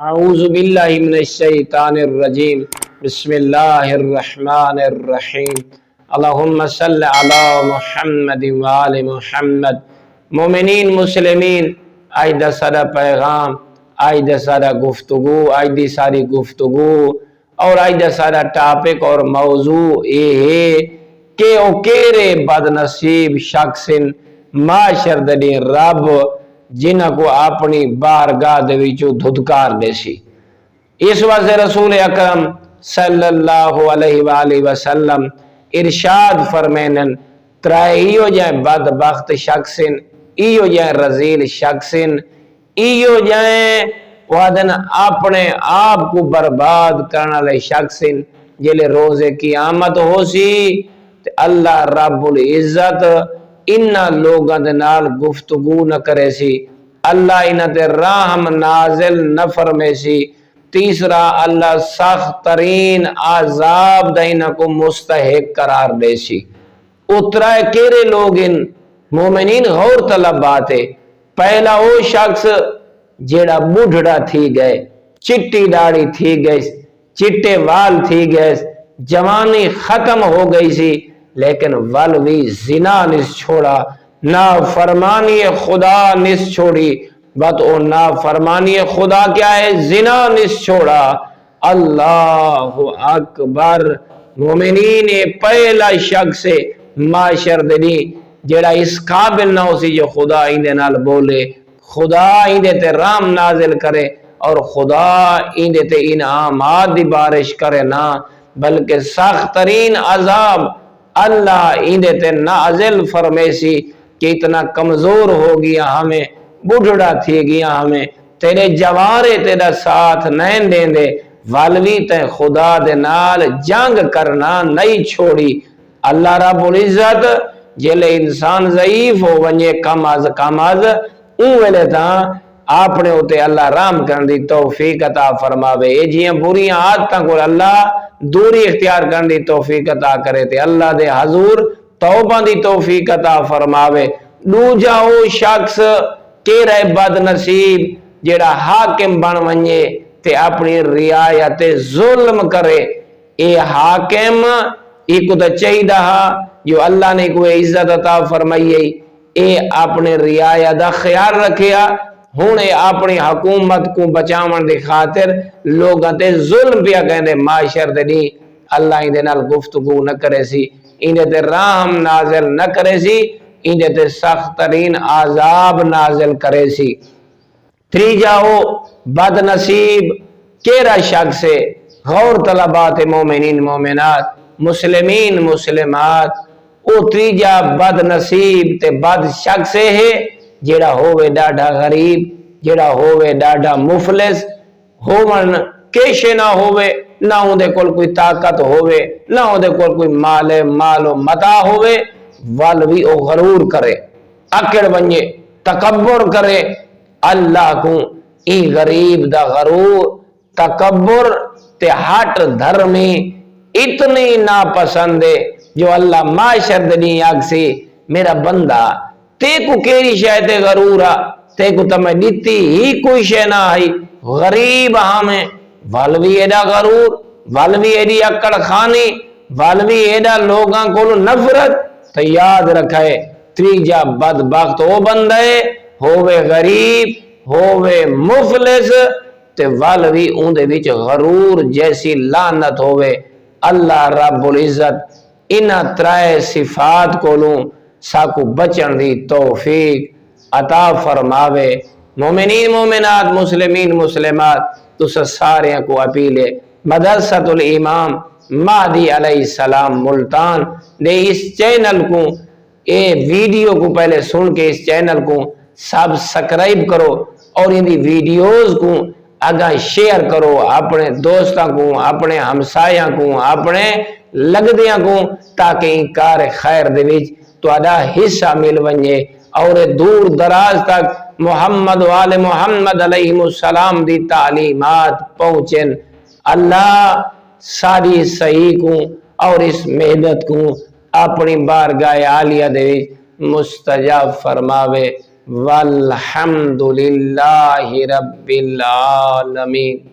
اعوذ باللہ من الشیطان الرجیم بسم اللہ الرحمن الرحیم اللہم صلی علی محمد وآل محمد۔ مومنین مسلمین، آج دا سارا پیغام، آج دا سارا گفتگو، آج دی ساری گفتگو اور آج دا سارا ٹاپک اور موضوع یہ ہے کہ او کیرے بد نصیب شخص معاشر دے رب جنہ کو اپنی بارگاہ دے وچوں دھدکار دے سی۔ اس واسطے رسول اکرم صلی اللہ علیہ وآلہ وسلم ارشاد فرمینن ترائیو جائیں بدبخت شخص، ایو جائیں رزیل شخص، ایو جائیں وادن اپنے آپ کو برباد کرنا لے شخص جلے روز قیامت ہو سی تے اللہ رب العزت انہاں لوگاں دے نال گفتگو نہ کرے سی، اللہ انہاں دے رحم نازل نہ فرمے سی۔ تیسرا، اللہ سخت ترین عذاب دا انہاں کو مستحق قرار دے سی۔ اترائے کیرے لوگ ان مومنین غور طلب بات ہے۔ پہلا وہ شخص جیڑا بڑھڑا تھی گئے، چٹی داڑھی تھی گئے، چٹے وال تھی گئے، جوانی ختم ہو گئی سی، لیکن ولوی زنا نس چھوڑا، نافرمانی خدا نس چھوڑی، بات او نافرمانی خدا کیا ہے؟ زنا نس چھوڑا۔ اللہ اکبر۔ مومنین پہلا شخص معاشر دنی جیڑا اس قابل نہ ہو سی جو خدا ایندے نال بولے، خدا ایندے تے رحم نازل کرے اور خدا ایندے تے انعامات دی بارش کرے نا، بلکہ سخت ترین عذاب اللہ ایندے تے نازل فرمیسی کہ اتنا کمزور ہو گیا ہمیں، بڑھڑا تھی گیا ہمیں، تیرے جوارے تیرا ساتھ نہیں دیں دے، والوی تے خدا دے نال جنگ کرنا نہیں چھوڑی۔ اللہ رب العزت جلے انسان ضعیف ہو ونجے کم از اون ویلے تاں اپنے ہوتے اللہ رحم کرن دی توفیق عطا فرماوے۔ اے جیاں بریاں عادتاں کو اللہ دوری اختیار کرن دی توفیق عطا کرے تے اللہ دے حضور توبہ دی توفیق عطا فرماوے۔ دوجا او شخص کیرے بد نصیب جیڑا حاکم بن ونجے تے اپنی رعایت ظلم کرے۔ اے حاکم ایک تو چاہیدہ جو اللہ نے کوئی عزت عطا فرمائی، اے اپنے رعایت دا خیال رکھیا، ہونے اپنی حکومت کو بچاون دی خاطر لوگاں تے ظلم پیا کہندے معاشر دے نہیں، اللہ ایندے نال گفتگو نہ کرے سی، ایندے تے رحم نازل نہ کرے سی، ایندے تے سخت ترین عذاب نازل کرے سی۔ تریجا ہو بد نصیب کیرا شخص ہے؟ غور طلبات مومنین مومنات، مسلمین مسلمات، او تریجا بد نصیب تے بد شخص ہے جیڑا ہووے ڈاڈا غریب، جیڑا ہووے ڈاڈا مفلس، ہوون کیشے نہ ہووے، نہ ہوں دے کول کوئی طاقت ہووے، نہ ہوں دے کول کوئی مال و متا ہووے، والوی او غرور کرے، اکڑ بنجے، تکبر کرے۔ اللہ کو ای غریب دا غرور، تکبر تے ہٹ دھرمی اتنی ناپسند ہے جو اللہ معاشر دنی آگسی میرا بندہ تے کو کیری شاید غرورا، تے کو تمہیں دیتی ہی کوئی شے نہ آئی، غریب ہمیں والوی ایڈا غرور، والوی ایڈی اکڑ خانی، والوی ایڈا لوگاں کو نفرت۔ تو یاد رکھے تریجا بدبخت او بندے ہووے غریب، ہووے مفلس تے والوی اون دے وچ غرور جیسی لعنت ہووے۔ اللہ رب العزت انہاں ترائے صفات کولوں ساکو بچن دی توفیق عطا فرماوے۔ مومنین مومنات، مسلمین مسلمات، تو سارے کو اپیل ہے مدرسۃ الامام مہدی علیہ السلام ملتان نے اس چینل کو، اے ویڈیو کو پہلے سن کے اس چینل کو سبسکرائب کرو اور ان دی ویڈیوز کو آگاہ شیئر کرو اپنے دوستاں کو، اپنے ہمسایاں کو، اپنے لگدیاں کو، تاکہ ان کار خیر دے وچ تہاڈا حصہ مل ونجے اور دور دراز تک محمد وآل محمد علیہ السلام دی تعلیمات پہنچن۔ اللہ ساری صحیح کو اور اس محنت کو اپنی بارگاہ عالیہ دے مستجاب فرماوے۔ والحمد للہ رب العالمین۔